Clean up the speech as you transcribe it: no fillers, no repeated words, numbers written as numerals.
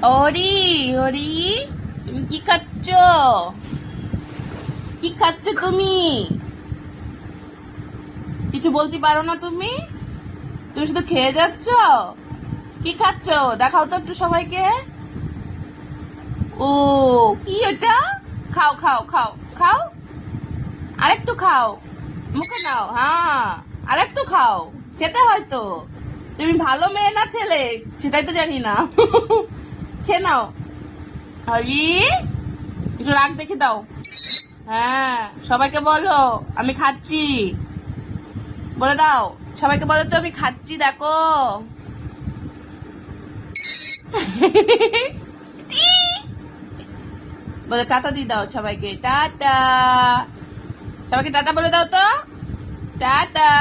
হরি হরি, তুমি কি খাচ্ছ? কি খাচ্ছ তুমি? কিছু বলতে পারো না তুমি? তুমি শুধু খেয়ে যাচ্ছ। কি খাচ্ছ দেখাও তো একটু সবাইকে। ও, কি এটা? খাও খাও খাও খাও, আরেকটু খাও, মুখে নাও। হ্যাঁ, আরেকটু খাও, খেতে হয় তো। তুমি ভালো মেয়ে না ছেলে সেটাই তো জানি না। খেয়ে নাও। হরি, একটু রাগ দেখে দাও। হ্যাঁ, সবাইকে বলো আমি খাচ্ছি। বলে দাও, সবাইকে বলো তো আমি খাচ্ছি, দেখো। বলে টাটা দিয়ে দাও সবাইকে, টাটা। সবাইকে টাটা বলে দাও তো, টাটা।